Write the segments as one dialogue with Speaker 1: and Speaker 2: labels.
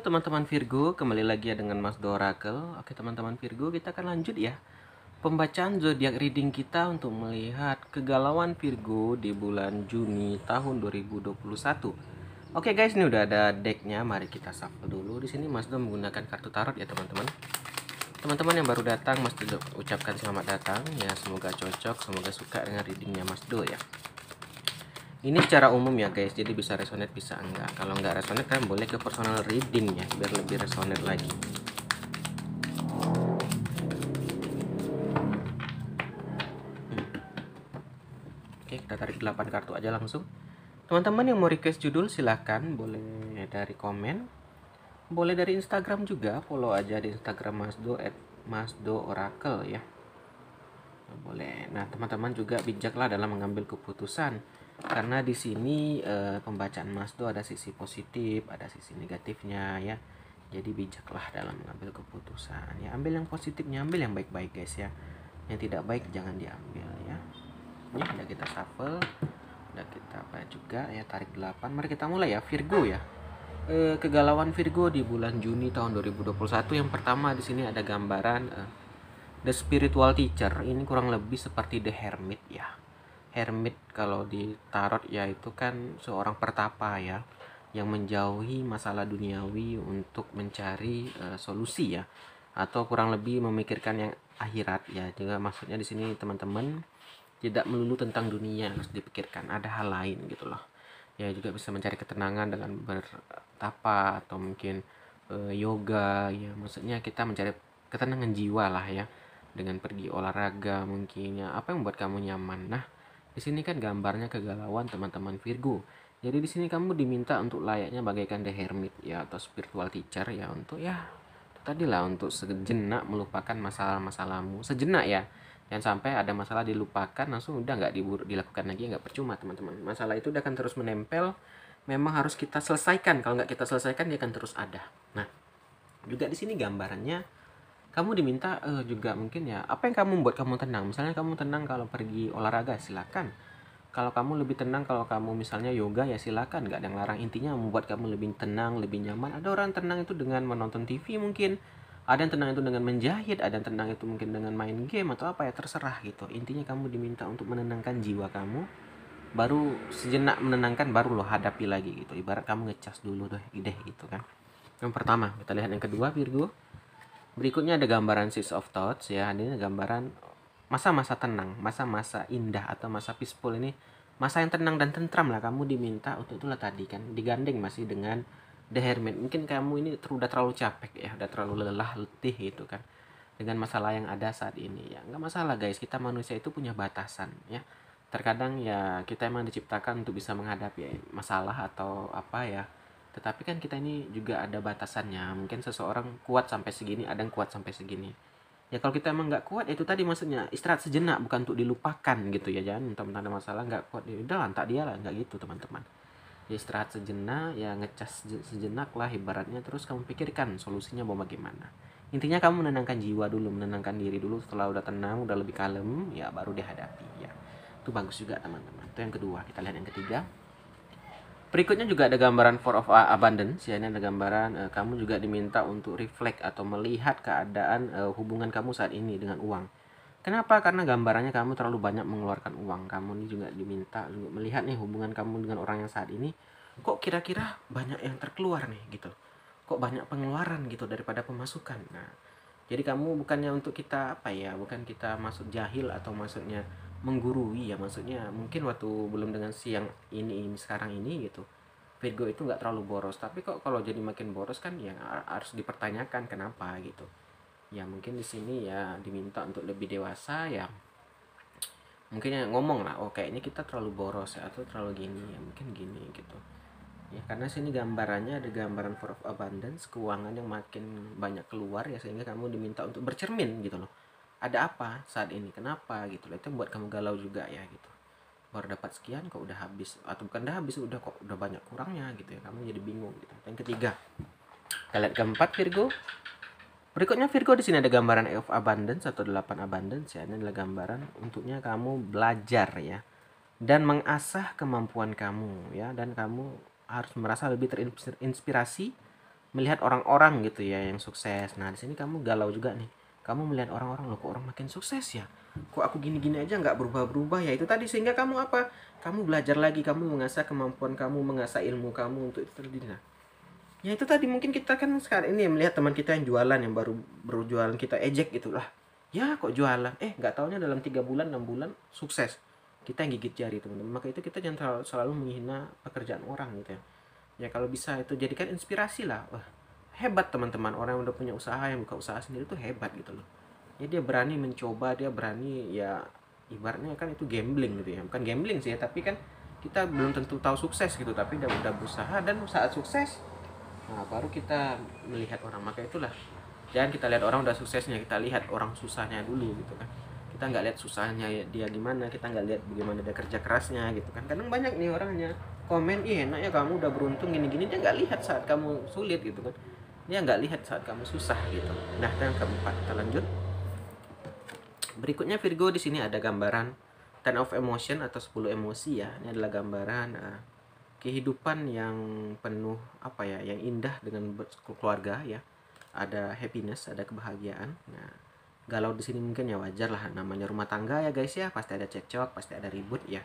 Speaker 1: teman-teman Virgo, kembali lagi ya dengan Mas Do Oracle. Oke teman-teman Virgo, kita akan lanjut ya pembacaan zodiak reading kita untuk melihat kegalauan Virgo di bulan Juni tahun 2021. Oke guys, ini udah ada decknya. Mari kita shuffle dulu. Di sini Mas Do menggunakan kartu tarot ya teman-teman. Teman-teman yang baru datang, Mas Do ucapkan selamat datang ya. Semoga cocok, semoga suka dengan readingnya Mas Do ya. Ini secara umum ya guys, jadi bisa resonate bisa enggak. Kalau enggak resonate kalian boleh ke personal reading ya, biar lebih resonate lagi. Oke, kita tarik 8 kartu aja langsung. Teman-teman yang mau request judul silahkan, boleh dari komen, boleh dari Instagram juga, follow aja di Instagram @masdo_oracle ya. Boleh. Nah, teman-teman juga bijaklah dalam mengambil keputusan. Karena di sini pembacaan Mas Do ada sisi positif, ada sisi negatifnya ya. Jadi bijaklah dalam mengambil keputusan. Ya, ambil yang positifnya, ambil yang baik-baik guys ya. Yang tidak baik jangan diambil ya. Ini udah kita shuffle, udah kita apa juga ya, tarik 8. Mari kita mulai ya, Virgo ya. Kegalauan Virgo di bulan Juni tahun 2021. Yang pertama di sini ada gambaran The Spiritual Teacher. Ini kurang lebih seperti The Hermit ya. Hermit kalau di tarot ya itu kan seorang pertapa ya, yang menjauhi masalah duniawi untuk mencari solusi ya, atau kurang lebih memikirkan yang akhirat ya. Juga maksudnya di sini teman-teman tidak melulu tentang dunia harus dipikirkan, ada hal lain gitu loh. Ya juga bisa mencari ketenangan dengan bertapa atau mungkin yoga ya. Maksudnya kita mencari ketenangan jiwa lah ya, dengan pergi olahraga mungkin ya, apa yang membuat kamu nyaman. Nah, di sini kan gambarnya kegalauan teman-teman Virgo. Jadi di sini kamu diminta untuk layaknya bagaikan the hermit ya, atau spiritual teacher ya, untuk ya tadilah untuk sejenak melupakan masalah-masalahmu sejenak ya. Jangan sampai ada masalah dilupakan langsung udah nggak dilakukan lagi, nggak percuma teman-teman. Masalah itu udah akan terus menempel. Memang harus kita selesaikan. Kalau nggak kita selesaikan dia akan terus ada. Nah, juga di sini gambarannya kamu diminta juga mungkin ya, apa yang kamu membuat kamu tenang. Misalnya kamu tenang kalau pergi olahraga, silakan. Kalau kamu lebih tenang kalau kamu misalnya yoga ya silakan, nggak ada yang larang. Intinya membuat kamu lebih tenang, lebih nyaman. Ada orang tenang itu dengan menonton TV mungkin, ada yang tenang itu dengan menjahit, ada yang tenang itu mungkin dengan main game atau apa ya, terserah gitu. Intinya kamu diminta untuk menenangkan jiwa kamu, baru sejenak menenangkan baru lo hadapi lagi gitu. Ibarat kamu ngecas dulu deh gitu kan. Yang pertama, kita lihat yang kedua Virgo. Berikutnya ada gambaran Six of Thoughts ya. Ini gambaran masa-masa tenang, masa-masa indah atau masa peaceful. Ini masa yang tenang dan tentram lah. Kamu diminta untuk itulah tadi kan, digandeng masih dengan The Hermit. Mungkin kamu ini udah terlalu capek ya, udah terlalu lelah, letih gitu kan, dengan masalah yang ada saat ini ya. Nggak masalah guys, kita manusia itu punya batasan ya. Terkadang ya kita emang diciptakan untuk bisa menghadapi masalah atau apa ya, tetapi kan kita ini juga ada batasannya. Mungkin seseorang kuat sampai segini, ada yang kuat sampai segini. Ya kalau kita emang nggak kuat, itu tadi maksudnya istirahat sejenak, bukan untuk dilupakan gitu ya. Jangan mentang-mentang ada masalah nggak kuat, ya udah lantak dia lah, nggak gitu teman-teman. Ya istirahat sejenak, ya ngecas sejenak lah ibaratnya. Terus kamu pikirkan solusinya mau bagaimana. Intinya kamu menenangkan jiwa dulu, menenangkan diri dulu. Setelah udah tenang, udah lebih kalem, ya baru dihadapi ya. Itu bagus juga teman-teman. Itu yang kedua. Kita lihat yang ketiga. Berikutnya juga ada gambaran Four of Abundance ya. Ini ada gambaran kamu juga diminta untuk reflect atau melihat keadaan hubungan kamu saat ini dengan uang. Kenapa? Karena gambarannya kamu terlalu banyak mengeluarkan uang. Kamu ini juga diminta juga melihat nih hubungan kamu dengan orang yang saat ini. Kok kira-kira banyak yang terkeluar nih gitu. Kok banyak pengeluaran gitu daripada pemasukan. Nah, jadi kamu bukannya untuk kita apa ya, bukan kita masuk jahil atau maksudnya menggurui ya, maksudnya mungkin waktu belum dengan siang ini sekarang ini gitu, Virgo itu nggak terlalu boros, tapi kok kalau jadi makin boros kan ya harus dipertanyakan kenapa gitu. Ya mungkin di sini ya diminta untuk lebih dewasa ya, mungkin ya ngomong lah, oh kayaknya kita terlalu boros ya, atau terlalu gini ya, mungkin gini gitu ya. Karena sini gambarannya ada gambaran Four of Abundance, keuangan yang makin banyak keluar ya, sehingga kamu diminta untuk bercermin gitu loh, ada apa saat ini, kenapa gitu loh. Itu membuat kamu galau juga ya gitu, baru dapat sekian kok udah habis, atau bukan udah habis, udah kok udah banyak kurangnya gitu ya, kamu jadi bingung gitu. Yang ketiga, kita lihat keempat Virgo. Berikutnya Virgo, di sini ada gambaran of Abundance atau 8 Abundance ya. Ini adalah gambaran untuknya kamu belajar ya, dan mengasah kemampuan kamu ya, dan kamu harus merasa lebih terinspirasi melihat orang-orang gitu ya yang sukses. Nah, di sini kamu galau juga nih. Kamu melihat orang-orang, loh kok orang makin sukses ya? Kok aku gini-gini aja nggak berubah-berubah ya? Itu tadi sehingga kamu apa? Kamu belajar lagi, kamu mengasah kemampuan kamu, mengasah ilmu kamu untuk itu tadi. Nah, ya itu tadi mungkin kita kan sekarang ini melihat teman kita yang jualan, yang baru berjualan, kita ejek gitu lah. Ya kok jualan? Nggak taunya dalam 3 bulan, 6 bulan sukses. Kita yang gigit jari teman-teman. Maka itu kita jangan selalu menghina pekerjaan orang gitu ya. Ya kalau bisa itu jadikan inspirasi lah. Wah, hebat teman-teman, orang yang udah punya usaha, yang buka usaha sendiri tuh hebat gitu loh. Ya dia berani mencoba, dia berani, ya ibaratnya kan itu gambling gitu ya. Bukan gambling sih ya, tapi kan kita belum tentu tahu sukses gitu, tapi udah berusaha dan saat sukses, nah baru kita melihat orang. Maka itulah, jangan kita lihat orang udah suksesnya, kita lihat orang susahnya dulu gitu kan. Kita nggak lihat susahnya dia gimana, kita nggak lihat bagaimana dia kerja kerasnya gitu kan. Kadang banyak nih orangnya komen, ih enak ya kamu udah beruntung gini-gini, dia nggak lihat saat kamu sulit gitu kan, dia nggak lihat saat kamu susah gitu. Nah, yang keempat, kita lanjut. Berikutnya Virgo, di sini ada gambaran Ten of Emotion atau 10 emosi ya. Ini adalah gambaran kehidupan yang penuh apa ya, yang indah dengan keluarga ya. Ada happiness, ada kebahagiaan. Nah, galau di sini mungkin ya wajar lah, namanya rumah tangga ya guys ya, pasti ada cekcok, pasti ada ribut ya.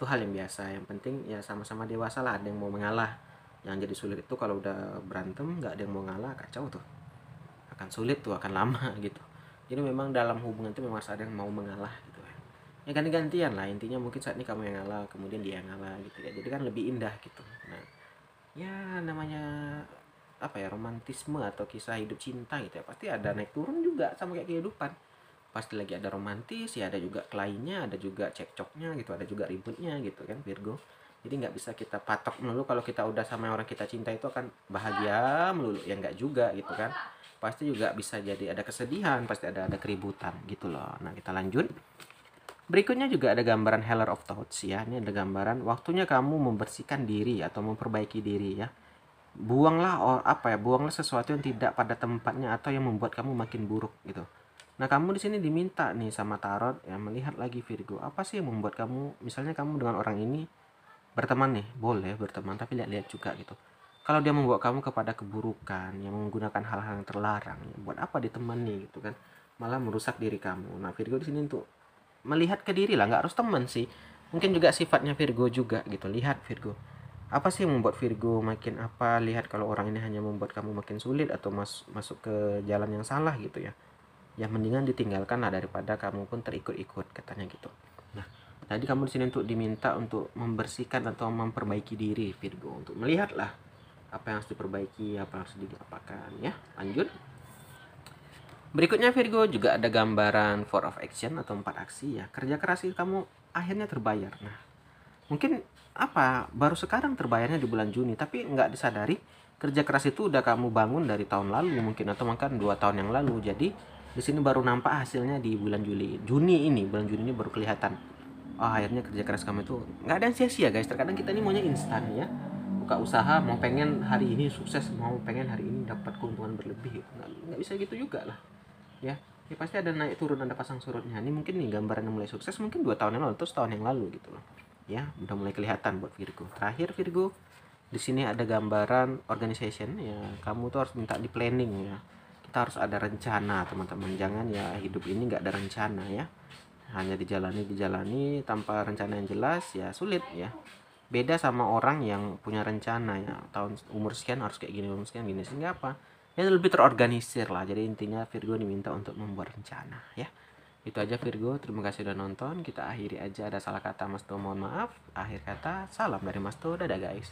Speaker 1: Itu hal yang biasa. Yang penting ya sama-sama dewasa lah, ada yang mau mengalah. Yang jadi sulit itu kalau udah berantem nggak ada yang mau ngalah, kacau tuh. Akan sulit tuh, akan lama gitu. Jadi memang dalam hubungan itu memang harus ada yang mau mengalah gitu ya. Ya ganti-gantian lah, intinya mungkin saat ini kamu yang ngalah, kemudian dia yang ngalah gitu ya. Jadi kan lebih indah gitu. Nah, ya namanya apa ya, romantisme atau kisah hidup cinta gitu ya, pasti ada naik turun juga sama kayak kehidupan. Pasti lagi ada romantis ya, ada juga kelainnya, ada juga cekcoknya gitu, ada juga ributnya gitu kan Virgo. Jadi nggak bisa kita patok melulu kalau kita udah sama orang kita cinta itu akan bahagia melulu, ya nggak juga gitu kan. Pasti juga bisa jadi ada kesedihan, pasti ada keributan gitu loh. Nah, kita lanjut. Berikutnya juga ada gambaran Healer of Thoughts ya. Ini ada gambaran waktunya kamu membersihkan diri atau memperbaiki diri ya. Buanglah sesuatu yang tidak pada tempatnya atau yang membuat kamu makin buruk gitu. Nah, kamu di sini diminta nih sama tarot ya, melihat lagi Virgo, apa sih yang membuat kamu, misalnya kamu dengan orang ini berteman nih, boleh berteman, tapi lihat-lihat juga gitu. Kalau dia membawa kamu kepada keburukan, yang menggunakan hal-hal yang terlarang, ya buat apa ditemani gitu kan? Malah merusak diri kamu. Nah, Virgo di sini untuk melihat ke diri lah, nggak harus teman sih. Mungkin juga sifatnya Virgo juga gitu. Lihat Virgo, apa sih yang membuat Virgo makin apa, lihat kalau orang ini hanya membuat kamu makin sulit atau masuk ke jalan yang salah gitu ya. Ya mendingan ditinggalkan lah daripada kamu pun terikut-ikut, katanya gitu. Nah, tadi kamu di sini untuk diminta untuk membersihkan atau memperbaiki diri Virgo, untuk melihatlah apa yang harus diperbaiki, apa yang harus diapakan ya. Lanjut. Berikutnya Virgo juga ada gambaran 4 of Action atau 4 aksi ya. Kerja keras kamu akhirnya terbayar. Nah, mungkin baru sekarang terbayarnya di bulan Juni, tapi nggak disadari kerja keras itu udah kamu bangun dari tahun lalu mungkin, atau bahkan 2 tahun yang lalu. Jadi di sini baru nampak hasilnya di bulan bulan Juni ini baru kelihatan. Oh, akhirnya kerja keras kamu itu nggak ada yang sia-sia guys. Terkadang kita ini maunya instan ya, buka usaha mau pengen hari ini sukses, mau pengen hari ini dapat keuntungan berlebih, nggak bisa gitu juga lah ya. Ya pasti ada naik turun, ada pasang surutnya. Ini mungkin nih gambaran yang mulai sukses mungkin 2 tahun yang lalu atau setahun yang lalu gitu loh ya, udah mulai kelihatan buat Virgo. Terakhir Virgo, di sini ada gambaran organization ya, kamu tuh harus minta di planning ya. Kita harus ada rencana teman-teman, jangan ya hidup ini nggak ada rencana ya, hanya dijalani tanpa rencana yang jelas ya sulit ya. Beda sama orang yang punya rencana ya, tahun umur sekian harus kayak gini, umur sekian gini, sehingga apa ya, lebih terorganisir lah. Jadi intinya Virgo diminta untuk membuat rencana ya. Itu aja Virgo, terima kasih udah nonton. Kita akhiri aja, ada salah kata Mas Do mohon maaf. Akhir kata, salam dari Mas Do, dadah guys.